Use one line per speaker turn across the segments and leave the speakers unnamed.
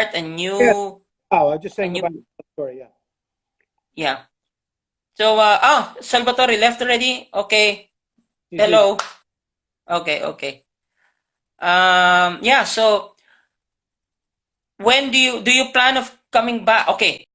start
Yeah. Oh, I'm just
a
saying
new,
about the story. Yeah.
yeah. So, Salvatore left already? Okay.
He's leaving.
Hello. Okay, okay. Yeah, so when do you plan of coming back? Okay.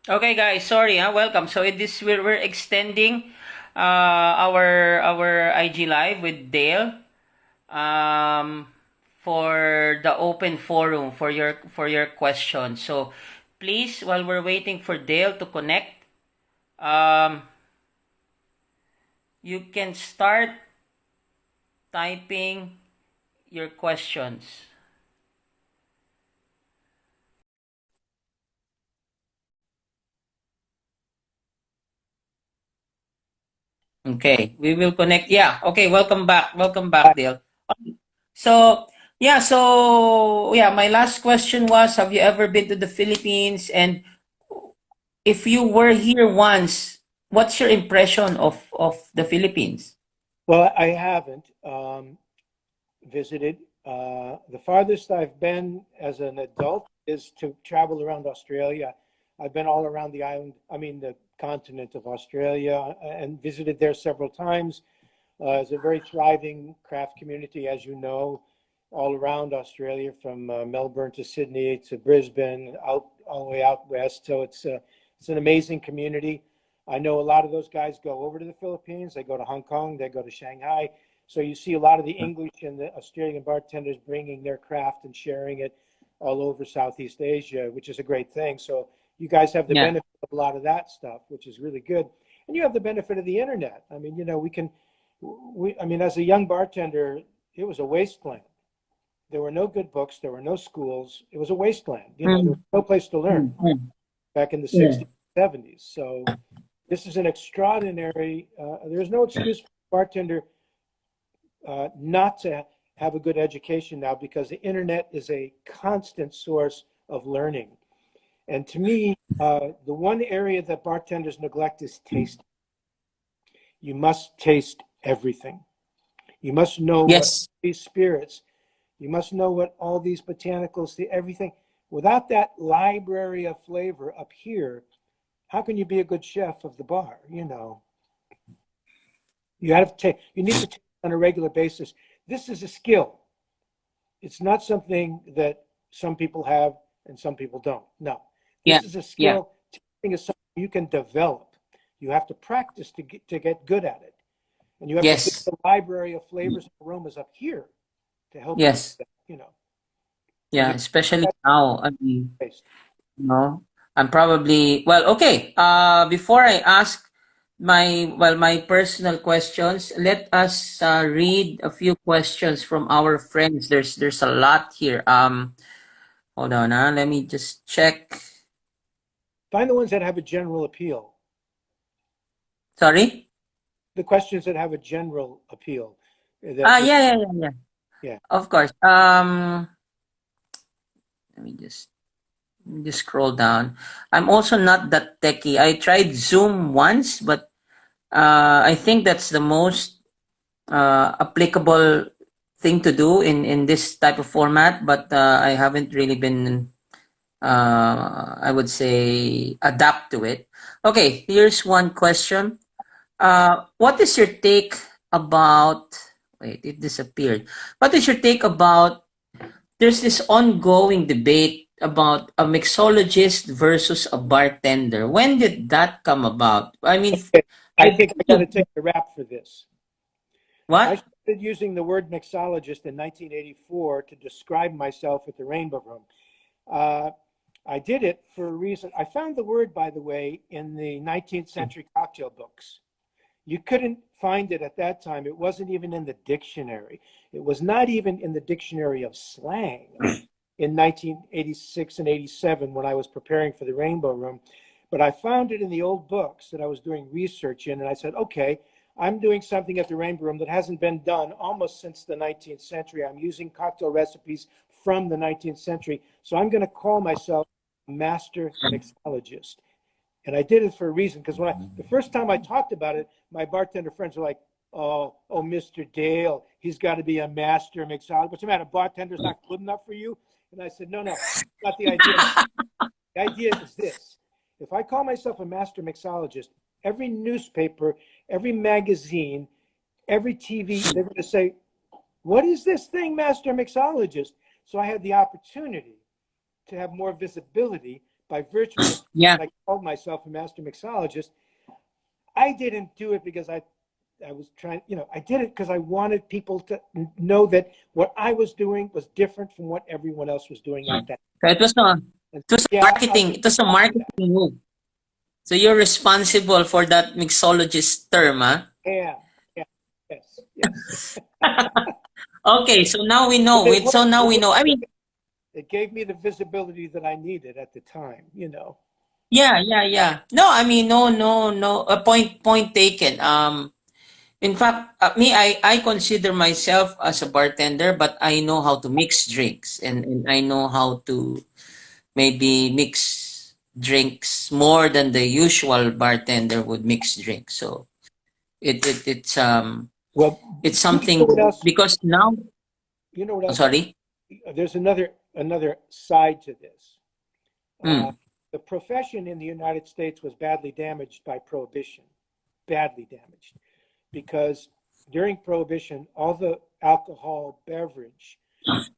Okay, guys, sorry, welcome. So it is we're extending our IG live with Dale for the open forum for your questions. So please, while we're waiting for Dale to connect, um, you can start typing your questions. Okay, we will connect. Yeah, okay, welcome back. Welcome back, Dale. So, yeah, my last question was, have you ever been to the Philippines? And if you were here once, what's your impression of the Philippines?
Well, I haven't visited. The farthest I've been as an adult is to travel around Australia. I've been all around the island, I mean, the continent of Australia, and visited there several times. It's a very thriving craft community, as you know, all around Australia, from Melbourne to Sydney to Brisbane, out all the way out west. So it's an amazing community. I know a lot of those guys go over to the Philippines. They go to Hong Kong. They go to Shanghai. So you see a lot of the English and the Australian bartenders bringing their craft and sharing it all over Southeast Asia, which is a great thing. So you guys have the
Yeah.
benefit of a lot of that stuff, which is really good. And you have the benefit of the internet. I mean, I mean, as a young bartender, it was a wasteland. There were no good books. There were no schools. It was a wasteland. There was
Mm,
no place to learn
mm, mm.
back in the
Yeah.
60s, 70s. So this is an extraordinary, there's no excuse for a bartender not to have a good education now because the internet is a constant source of learning. And to me, the one area that bartenders neglect is taste. You must taste everything. You must know what
Yes.
these spirits, you must know what all these botanicals, everything. Without that library of flavor up here, how can you be a good chef of the bar? You need to take on a regular basis. This is a skill. It's not something that some people have and some people don't. No,
Yeah.
this is a
Yeah.
skill. Tasting is something you can develop. You have to practice to get good at it. And you have to build
Yes.
a library of flavors and aromas up here to help you do
Yes.
that. And
Yeah.
you
Especially
can't
now. I mean,
taste.
no, I'm probably well. Okay. Before I ask my personal questions, let us read a few questions from our friends. There's a lot here. Hold on. Let me just check.
Find the ones that have a general appeal.
Sorry.
The questions that have a general appeal. That
Yeah, yeah, yeah, yeah.
yeah.
Of course. Let me just scroll down. I'm also not that techie. I tried Zoom once, but I think that's the most applicable thing to do in this type of format. But I haven't really been, I would say, adapt to it. Okay, here's one question. What is your take about? Wait, it disappeared. What is your take about? There's this ongoing debate about a mixologist versus a bartender. When did that come about? I mean,
Okay. I
I
think I got to take the rap for this. I
what?
started using the word mixologist in 1984 to describe myself at the Rainbow Room. Uh, I did it for a reason. I found the word, by the way, in the 19th century cocktail books. You couldn't find it at that time. It wasn't even in the dictionary. It was not even in the dictionary of slang. in 1986 and 87 when I was preparing for the Rainbow Room. But I found it in the old books that I was doing research in, and I said, okay, I'm doing something at the Rainbow Room that hasn't been done almost since the 19th century. I'm using cocktail recipes from the 19th century. So I'm going to call myself Master Mixologist. And I did it for a reason, because the first time I talked about it, my bartender friends were like, oh, Mr. Dale, he's got to be a master mixologist. What's the matter? Bartender's not good enough for you? And I said, no, not the idea. The idea is this. If I call myself a master mixologist, every newspaper, every magazine, every TV, they're going to say, what is this thing, master mixologist? So I had the opportunity to have more visibility by virtue of
Yeah.
I called myself a master mixologist. I didn't do it because I was trying, I did it because I wanted people to know that what I was doing was different from what everyone else was doing at that
So it was a
time. And
marketing. It was a marketing move. So you're responsible for that mixologist term, huh?
yeah, yeah, yes.
Okay, so now we know.
But it
So
worked.
now we know. I mean,
It gave me the visibility that I needed at the time.
yeah. No, I mean, no. A point taken. In fact, me, I consider myself as a bartender, but I know how to mix drinks, and I know how to maybe mix drinks more than the usual bartender would mix drinks. So
Well,
it's
you know what
something
else?
because now.
You know what
Oh,
else?
sorry.
There's another side to this. Uh,
Mm.
the profession in the United States was badly damaged by Prohibition, badly damaged, because during Prohibition, all the alcohol beverage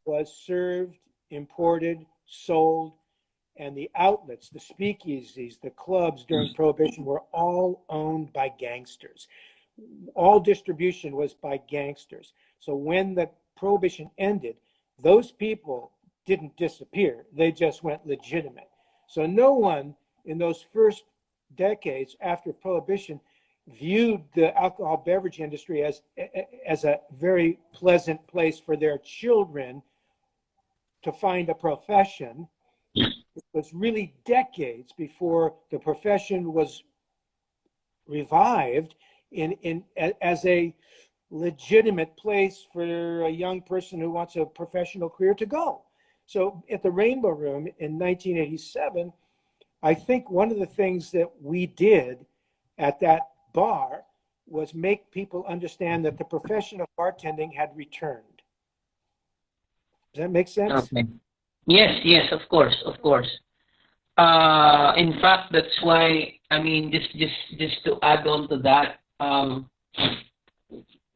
was served, imported, sold, and the outlets, the speakeasies, the clubs during Prohibition were all owned by gangsters. All distribution was by gangsters. So when the Prohibition ended, those people didn't disappear, they just went legitimate. So no one in those first decades after Prohibition viewed the alcohol beverage industry as a very pleasant place for their children to find a profession. It was really decades before the profession was revived as a legitimate place for a young person who wants a professional career to go. So at the Rainbow Room in 1987, I think one of the things that we did at that bar was make people understand that the profession of bartending had returned. Does that make sense?
Okay. Yes, of course. In fact, that's why I mean, just to add on to that,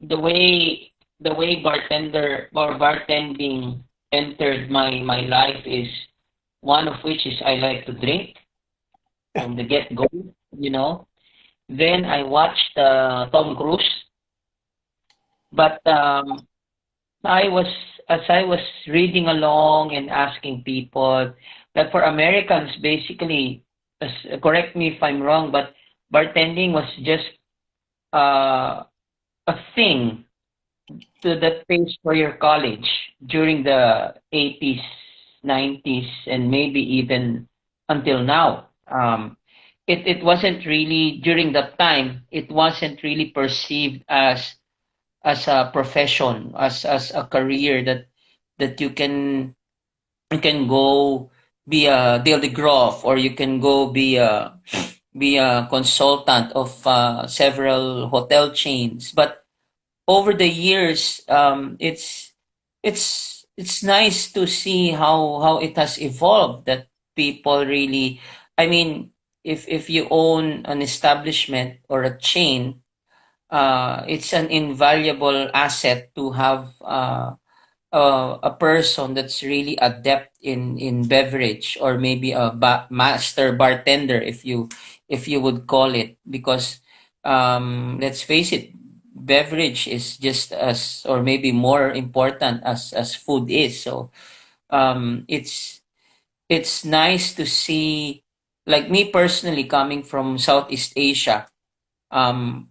the way bartender or bartending entered my life is one of which is I like to drink from the get go, you know. Then I watched Tom Cruise, but I was as I was reading along and asking people, that for Americans, basically, correct me if I'm wrong, but bartending was just uh, a thing to that pays for your college during the 80s, 90s, and maybe even until now. It wasn't really during that time. It wasn't really perceived as a profession, as a career that you can go be a DeGroff, or you can go be a consultant of several hotel chains. But over the years, it's nice to see how it has evolved. That people really, I mean, if you own an establishment or a chain, it's an invaluable asset to have a person that's really adept in beverage, or maybe a master bartender, if you would call it, because let's face it, beverage is just as or maybe more important as food is. So it's nice to see, like me personally, coming from Southeast Asia. um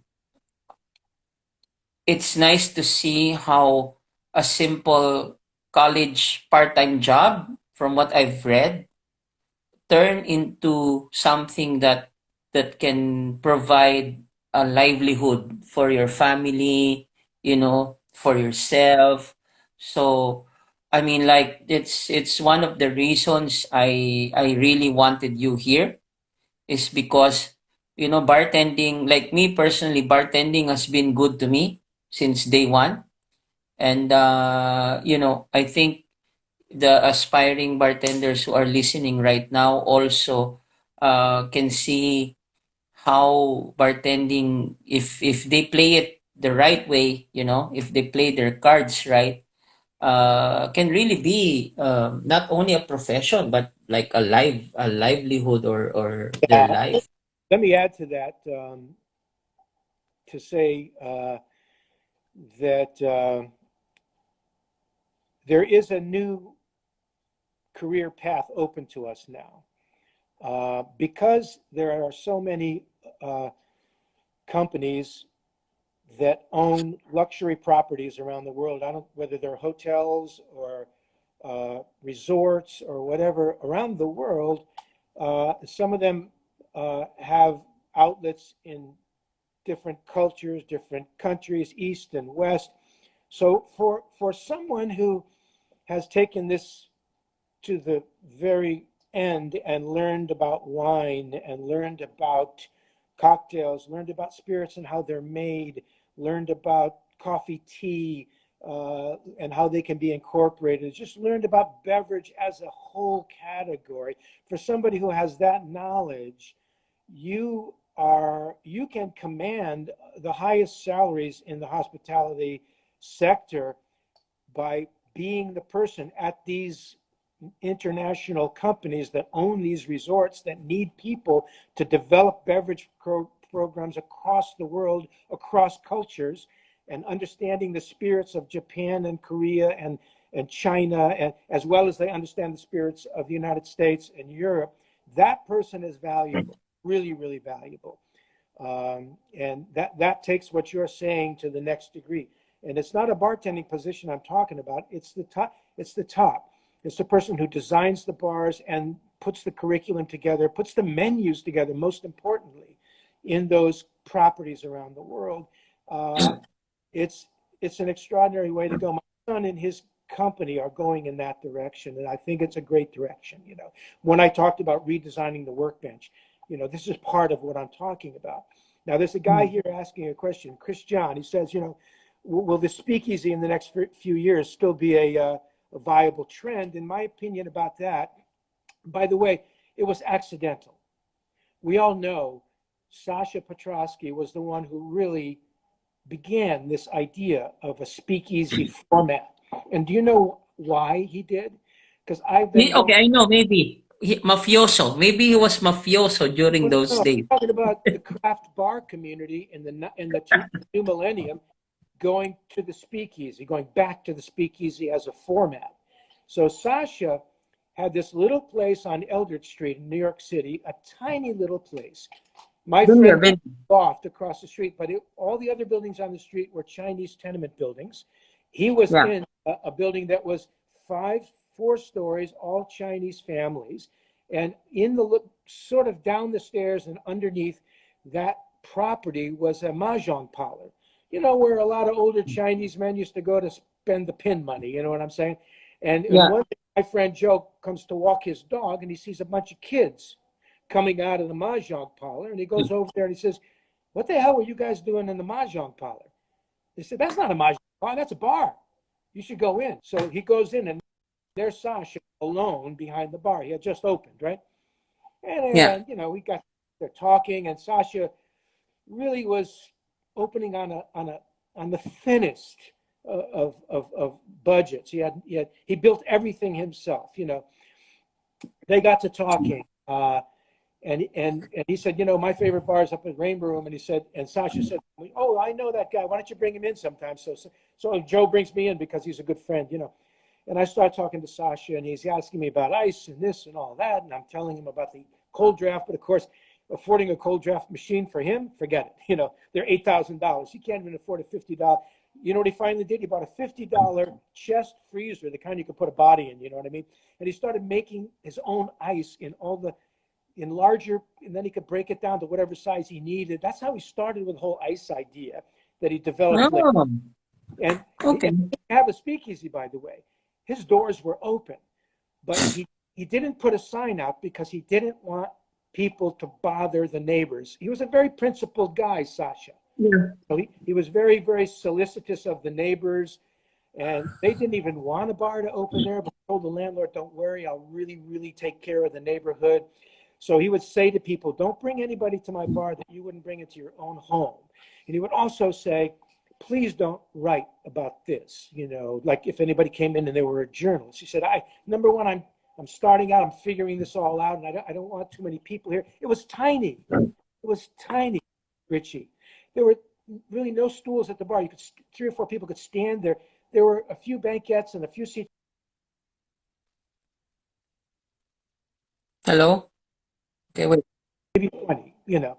it's nice to see how a simple college part-time job from what I've read, turn into something that can provide a livelihood for your family, for yourself. So I mean, like, it's one of the reasons I really wanted you here, is because bartending, like me personally, bartending has been good to me since day one. And I think the aspiring bartenders who are listening right now also can see how bartending, if they play it the right way, if they play their cards right, can really be not only a profession but like a livelihood, or their
Yeah.
life.
Let me add to that, to say that there is a new career path open to us now. Because there are so many uh, companies that own luxury properties around the world. I don't, whether they're hotels or resorts or whatever around the world. Some of them have outlets in different cultures, different countries, East and West. So for someone who has taken this to the very end and learned about wine and learned about cocktails, learned about spirits and how they're made, learned about coffee, tea, and how they can be incorporated, just learned about beverage as a whole category. For somebody who has that knowledge, you can command the highest salaries in the hospitality sector by being the person at these international companies that own these resorts that need people to develop beverage programs across the world, across cultures, and understanding the spirits of Japan and Korea and China, and as well as they understand the spirits of the United States and Europe. That person is valuable, really, really valuable. And that takes what you're saying to the next degree. And it's not a bartending position I'm talking about. It's the top. It's the top. It's the person who designs the bars and puts the curriculum together, puts the menus together, most importantly, in those properties around the world. Uh, it's it's an extraordinary way to go. My son and his company are going in that direction, and I think it's a great direction. When I talked about redesigning the workbench, this is part of what I'm talking about. Now, there's a guy here asking a question, Chris John. He says, will the speakeasy in the next few years still be a viable trend? In my opinion about that, by the way, it was accidental. We all know Sasha Petrosky was the one who really began this idea of a speakeasy format. And do you know why he did? Because I've been going.
Okay, I know, maybe mafioso, maybe he was mafioso during
No,
those
no, I'm
days.
talking about the craft bar community in the new millennium, going to the speakeasy, going back to the speakeasy as a format. So Sasha had this little place on Eldridge Street in New York City, a tiny little place. My
Familiar,
friend
very.
loft across the street, but all the other buildings on the street were Chinese tenement buildings. He was
Yeah.
in a building that was four stories, all Chinese families. And in the sort of down the stairs and underneath that property was a mahjong parlor, where a lot of older Chinese men used to go to spend the pin money. You know what I'm saying? And
Yeah.
one day, my friend Joe comes to walk his dog, and he sees a bunch of kids coming out of the mahjong parlor, and he goes over there and he says, "What the hell were you guys doing in the mahjong parlor?" They said, "That's not a mahjong bar, that's a bar. You should go in." So he goes in, and there's Sasha alone behind the bar. He had just opened, right?
Yeah.
And we got there talking, and Sasha really was opening on the thinnest of budgets. He built everything himself. They got to talking. And he said, my favorite bar is up at Rainbow Room. And he said, and Sasha said, "Oh, I know that guy. Why don't you bring him in sometime?" So Joe brings me in because he's a good friend. And I start talking to Sasha, and he's asking me about ice and this and all that. And I'm telling him about the cold draft. But of course, affording a cold draft machine for him, forget it. They're $8,000. He can't even afford a $50. You know what he finally did? He bought a $50 chest freezer, the kind you could put a body in, you know what I mean? And he started making his own ice in larger, and then he could break it down to whatever size he needed. That's how he started with the whole ice idea that he developed later.
Oh,
And he
okay.
didn't have a speakeasy, by the way. His doors were open, but he didn't put a sign out because he didn't want people to bother the neighbors. He was a very principled guy, Sasha.
Yeah.
So he was very, very solicitous of the neighbors, and they didn't even want a bar to open there, but told the landlord, don't worry, I'll really, really take care of the neighborhood. So he would say to people, don't bring anybody to my bar that you wouldn't bring into your own home. And he would also say, please don't write about this. You know, like if anybody came in and they were a journalist, he said, number one, I'm starting out, I'm figuring this all out, and I don't want too many people here. It was tiny. It was tiny, Richie. There were really no stools at the bar. 3 or 4 people could stand there. There were a few banquettes and a few seats.
Hello? Okay, wait.
Maybe 20, you know.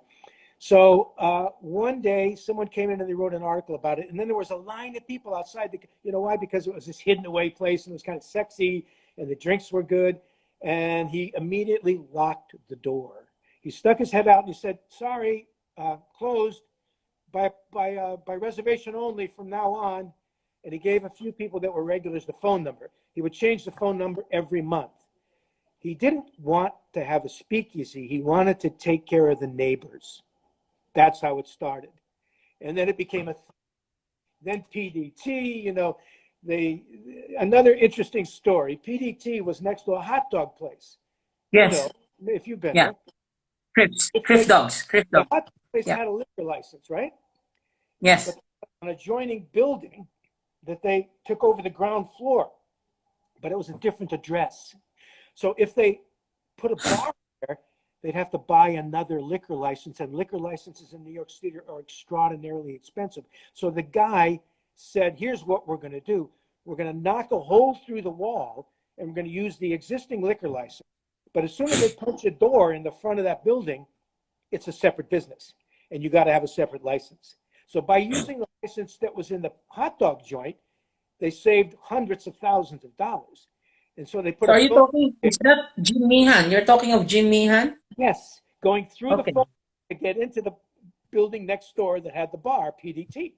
So one day someone came in and they wrote an article about it. And then there was a line of people outside. You know why? Because it was this hidden away place and it was kind of sexy and the drinks were good. And he immediately locked the door. He stuck his head out and he said, sorry, closed by reservation only from now on. And he gave a few people that were regulars the phone number. He would change the phone number every month. He didn't want to have a speakeasy. He wanted to take care of the neighbors. That's how it started. And then it became then PDT, you know, another interesting story. PDT was next to a hot dog place. You know,
Yes.
if you've been
Yeah.
there.
Crips dogs.
The hot dog place
Yeah.
had a liquor license, right?
Yes.
But an adjoining building that they took over the ground floor, but it was a different address. So if they put a bar there, they'd have to buy another liquor license, and liquor licenses in New York City are extraordinarily expensive. So the guy said, here's what we're going to do. We're going to knock a hole through the wall, and we're going to use the existing liquor license. But as soon as they punch a door in the front of that building, it's a separate business, and you got to have a separate license. So by using the license that was in the hot dog joint, they saved hundreds of thousands of dollars. And so they put
So
a
are you
phone.
talking, is that Jim Meehan? You're talking of Jim Meehan?
Yes, going through the
Okay.
phone to get into the building next door that had the bar, PDT.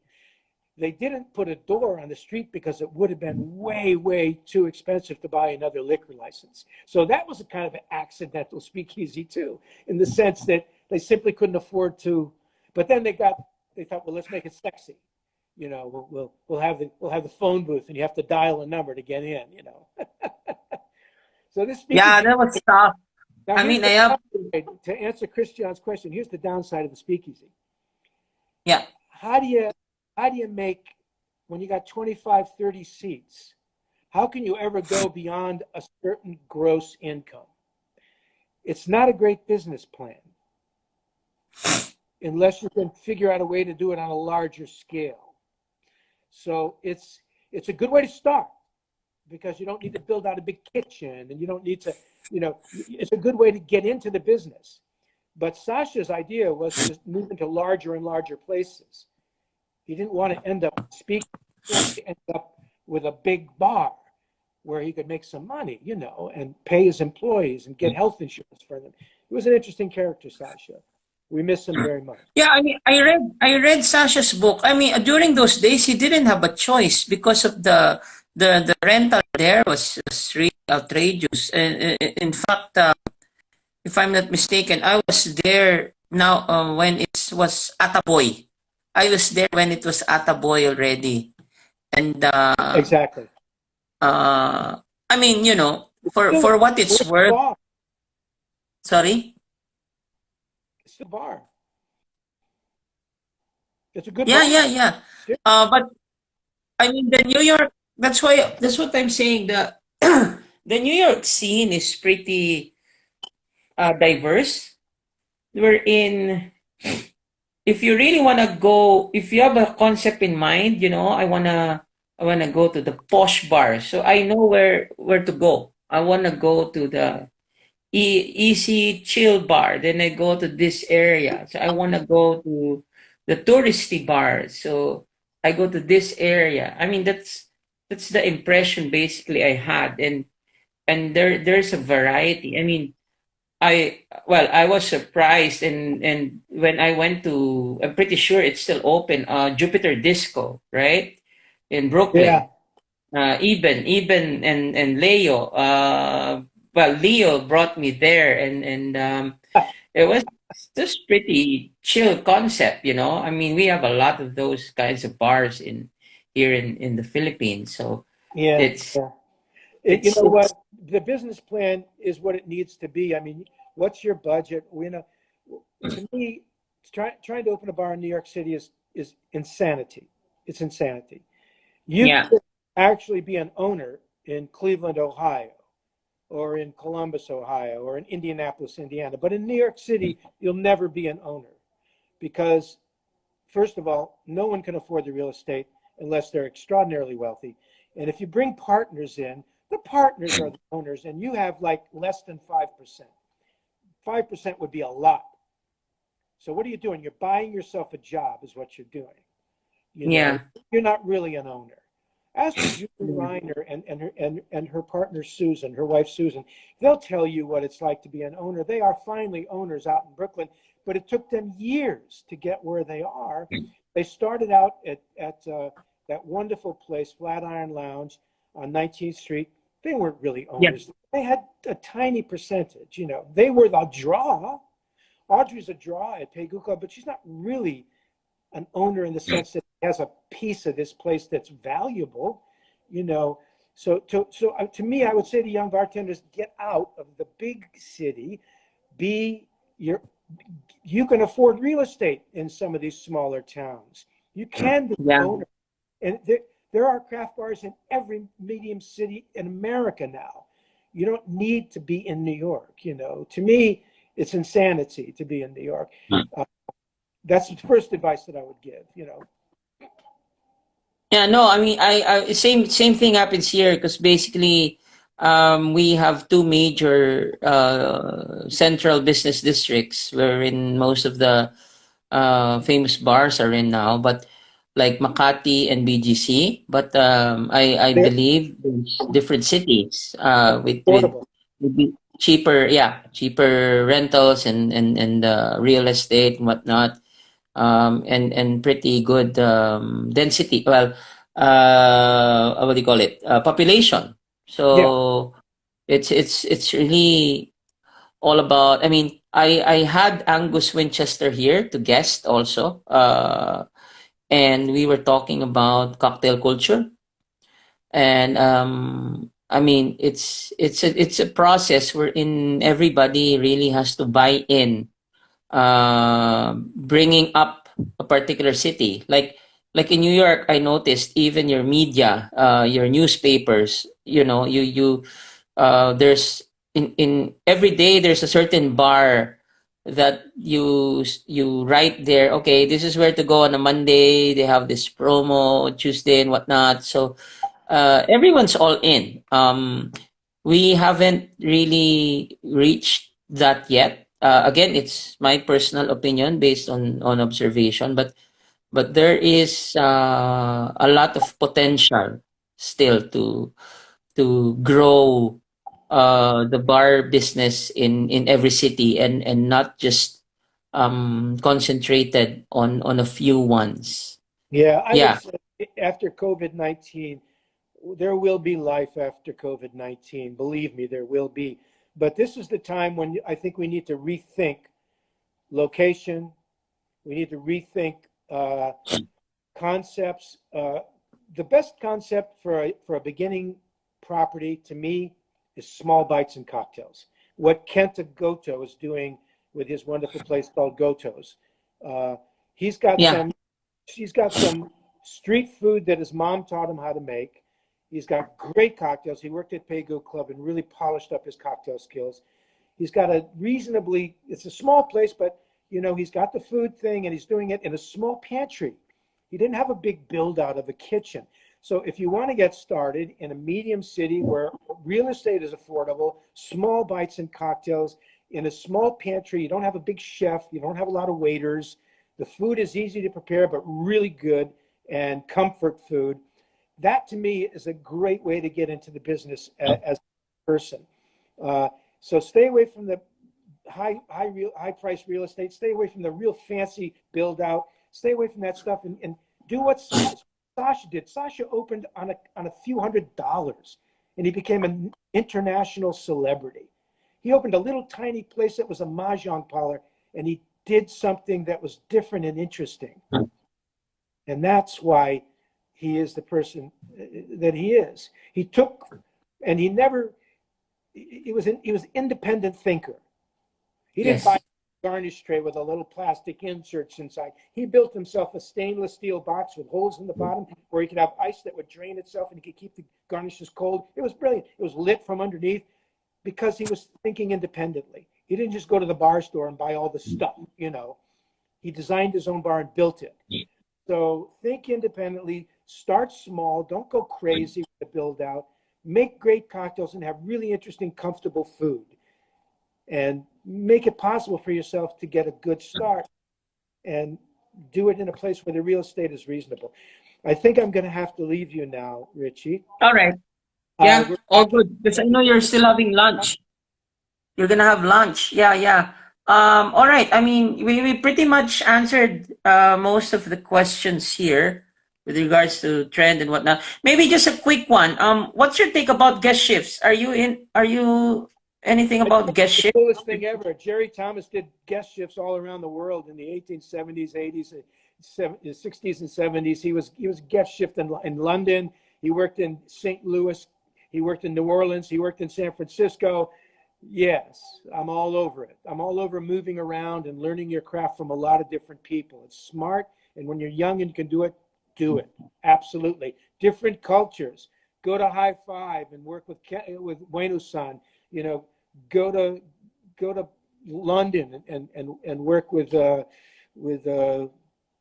They didn't put a door on the street because it would have been way, way too expensive to buy another liquor license. So that was a kind of an accidental speakeasy too, in the sense that they simply couldn't afford to. But then they thought, well, let's make it sexy. You know, we'll have the phone booth, and you have to dial a number to get in. You know. So this
Yeah,
speakeasy.
that was tough.
Now
I
here's
mean, I have,
to answer Christian's question. Here's the downside of the speakeasy.
yeah.
How do you make, when you got 25, 30 seats, how can you ever go beyond a certain gross income? It's not a great business plan unless you can figure out a way to do it on a larger scale. So it's a good way to start, because you don't need to build out a big kitchen, and you don't need to, you know, it's a good way to get into the business. But Sasha's idea was to move into larger and larger places. He didn't want to end up speaking, he wanted to end up with a big bar where he could make some money, you know, and pay his employees and get health insurance for them. He was an interesting character, Sasha. We miss him very much.
Yeah, I mean, I read Sasha's book. I mean, during those days, he didn't have a choice because of the rental there was really outrageous. And in fact, if I'm not mistaken, I was there now when it was Ataboy. I was there when it was Ataboy already, and
Exactly.
I mean, you know, for
Still,
for what it's
it's a
worth.
bar.
Sorry.
It's a bar. It's a good
Yeah,
bar.
yeah, yeah. But I mean, the New York. That's what I'm saying. The New York scene is pretty diverse. We're in. If you really wanna go, if you have a concept in mind, you know, I wanna go to the posh bar. So I know where to go. I wanna go to the easy chill bar. Then I go to this area. So I wanna go to the touristy bar. So I go to this area. I mean, that's the impression basically I had, and there's a variety. I mean, I was surprised, and when I went to, I'm pretty sure it's still open. Jupiter Disco, right, in
Yeah.
Brooklyn. Even and Leo. Well, Leo brought me there, and it was just pretty chill concept, you know. I mean, we have a lot of those kinds of bars in here in the Philippines, so
Yeah.
it's
Yeah. You
it's
know what?
it's
The business plan is what it needs to be. I mean, what's your budget? You know, to me, trying to open a bar in New York City is insanity. It's insanity. You
yeah,
could actually be an owner in Cleveland, Ohio, or in Columbus, Ohio, or in Indianapolis, Indiana. But in New York City, you'll never be an owner because, first of all, no one can afford the real estate unless they're extraordinarily wealthy. And if you bring partners in, the partners are the owners, and you have like less than 5%. 5% would be a lot. So what are you doing? You're buying yourself a job, is what you're doing. You know,
yeah,
you're not really an owner. Ask Julie
yeah,
Reiner and her partner Susan, her wife Susan. They'll tell you what it's like to be an owner. They are finally owners out in Brooklyn, but it took them years to get where they are. They started out at that wonderful place, Flatiron Lounge on 19th Street. They weren't really
yeah.
owners. They had a tiny percentage. You know, they were the draw. Audrey's a draw at Pegu Club, but she's not really an owner in the sense that he has a piece of this place that's valuable, you know. So to me, I would say to young bartenders, get out of the big city. Be your You can afford real estate in some of these smaller towns. You can be an
Yeah.
owner, and there are craft bars in every medium city in America now. You don't need to be in New York. You know, to me, it's insanity to be in New York. Uh, that's the first advice that I would give. You know.
Yeah, no, I mean, same thing happens here because basically, we have two major central business districts wherein most of the famous bars are in now, but like Makati and BGC. But I
They're
believe there's different cities
affordable.
with cheaper, yeah, cheaper rentals and real estate and whatnot, and pretty good density. Well, what do you call it? Population.
Yeah,
So it's really all about. I mean, I had Angus Winchester here to guest also, and we were talking about cocktail culture, and I mean, it's a process wherein everybody really has to buy in, bringing up a particular city. Like in New York, I noticed even your media, your newspapers. You know, there's in every day there's a certain bar that you write there. Okay, this is where to go on a Monday. They have this promo Tuesday and whatnot. So everyone's all in. We haven't really reached that yet. Again, it's my personal opinion based on observation, but there is a lot of potential still to grow the bar business in every city and not just concentrated on a few ones.
yeah. I would
Yeah,
say after COVID-19, there will be life after COVID-19. Believe me, there will be. But this is the time when I think we need to rethink location. We need to rethink uh, concepts. The best concept for a beginning property to me is small bites and cocktails. What Kenta Goto is doing with his wonderful place called Goto's. Uh, he's got
yeah,
some He's got some street food that his mom taught him how to make. He's got great cocktails. He worked at Pego Club and really polished up his cocktail skills. He's got it's a small place, but you know, he's got the food thing and he's doing it in a small pantry. He didn't have a big build out of a kitchen. So if you want to get started in a medium city where real estate is affordable, small bites and cocktails in a small pantry, you don't have a big chef, you don't have a lot of waiters, the food is easy to prepare but really good, and comfort food. That to me is a great way to get into the business as a person. So stay away from the high price real estate. Stay away from the real fancy build out. Stay away from that stuff and do what Sasha did. Sasha opened on a few $100s, and he became an international celebrity. He opened a little tiny place that was a mahjong parlor, and he did something that was different and interesting. And that's why he is the person that he is. He took, and he never, he was independent thinker. He didn't buy a garnish tray with a little plastic inserts inside. He built himself a stainless steel box with holes in the bottom where he could have ice that would drain itself and he could keep the garnishes cold. It was brilliant. It was lit from underneath because he was thinking independently. He didn't just go to the bar store and buy all the stuff, you know. He designed his own bar and built it. So think independently, start small, don't go crazy with the build out, make great cocktails and have really interesting, comfortable food. And make it possible for yourself to get a good start and do it in a place where the real estate is reasonable. I think I'm going to have to leave you now, Richie.
All right. Yeah, all good. Because I know you're still having lunch. You're gonna have lunch. Yeah, yeah. All right. I mean, we pretty much answered most of the questions here with regards to trend and whatnot. Maybe just a quick one. What's your take about guest shifts? Are you anything about guest
The
shifts?
coolest thing ever. Jerry Thomas did guest shifts all around the world in the 1870s, 80s, 60s, and 70s. He was guest shift in London. He worked in St. Louis. He worked in New Orleans. He worked in San Francisco. Yes, I'm all over it. I'm all over moving around and learning your craft from a lot of different people. It's smart, and when you're young and you can do it, do it. Absolutely. Different cultures. Go to High Five and work with Wayno-san. You know, go to London and work with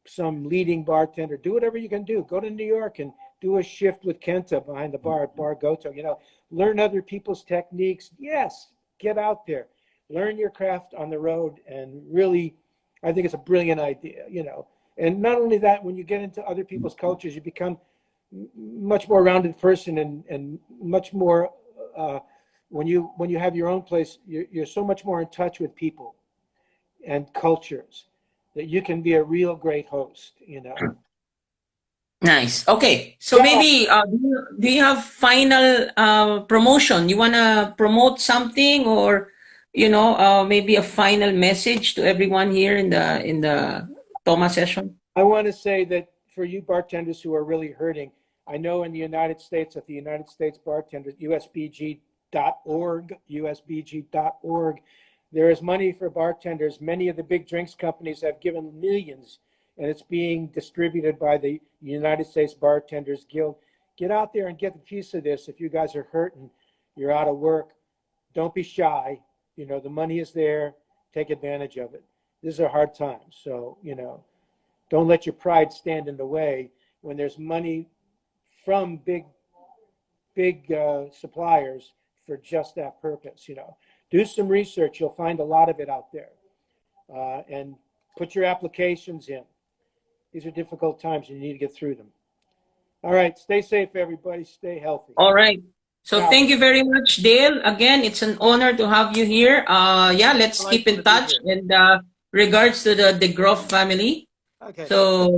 some leading bartender. Do whatever you can do. Go to New York and do a shift with Kenta behind the bar at Bar Goto. You know, learn other people's techniques. Yes, get out there, learn your craft on the road, and really, I think it's a brilliant idea. You know, and not only that, when you get into other people's cultures, you become much more rounded person and much more. When you have your own place, you're so much more in touch with people and cultures that you can be a real great host, you know.
Nice. Okay. So maybe do you have final promotion? You wanna promote something, or maybe a final message to everyone here in the Toma session?
I want to say that for you bartenders who are really hurting, I know in the United States, at the United States Bartenders, usbg.org, there is money for bartenders. Many of the big drinks companies have given millions, and it's being distributed by the United States Bartenders Guild. Get out there and get a piece of this. If you guys are hurting, you're out of work, don't be shy. You know, the money is there. Take advantage of it. These are hard times. So, you know, don't let your pride stand in the way when there's money from big suppliers for just that purpose. You know, do some research. You'll find a lot of it out there, and put your applications in. These are difficult times. You need to get through them. All right. Stay safe, everybody. Stay healthy.
All right. So thank you very much, Dale. Again, it's an honor to have you here. Let's keep in touch. And regards to the DeGroff family.
Okay.
So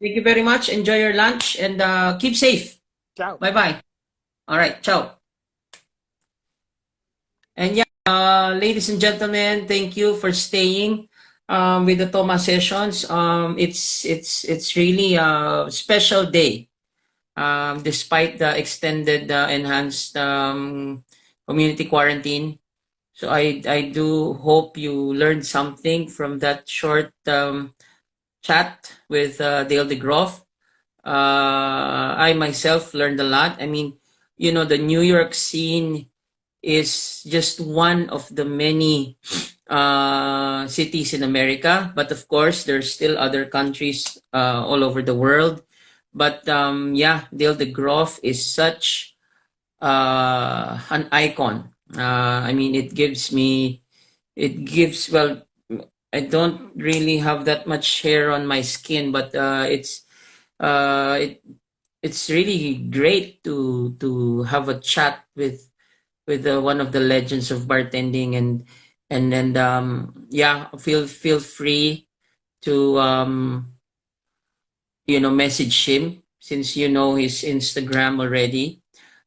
thank you very much. Enjoy your lunch and keep safe.
Ciao.
Bye-bye. All right. Ciao. And ladies and gentlemen, thank you for staying with the Toma Sessions. It's really a special day. Despite the extended enhanced community quarantine. So I do hope you learned something from that short chat with Dale DeGroff. I myself learned a lot. I mean, the New York scene is just one of the many cities in America. But of course, there's still other countries all over the world. But Dale DeGroff is such an icon. I mean, well, I don't really have that much hair on my skin, but It's really great to have a chat with one of the legends of bartending, and yeah, feel free to message him since you know his Instagram already,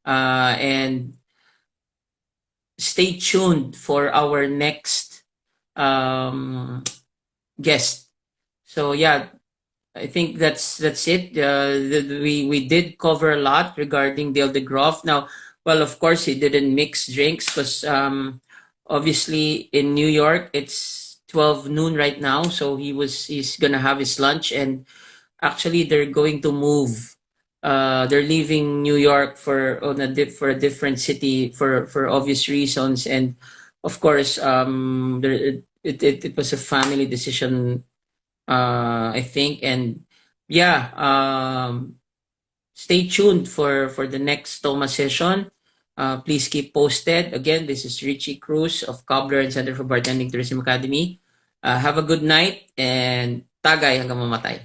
and stay tuned for our next um, guest. So yeah, I think that's it. We did cover a lot regarding Dale DeGroff. Now, well, of course, he didn't mix drinks because obviously in New York it's 12 noon right now, so he's gonna have his lunch, and actually they're going to move. They're leaving New York for a different city for obvious reasons, and of course, it was a family decision, I think. And yeah, stay tuned for the next Toma session. Please keep posted. Again, this is Richie Cruz of Cobbler and Center for Bartending Tourism Academy. Have a good night and tagay hanggang mamatay.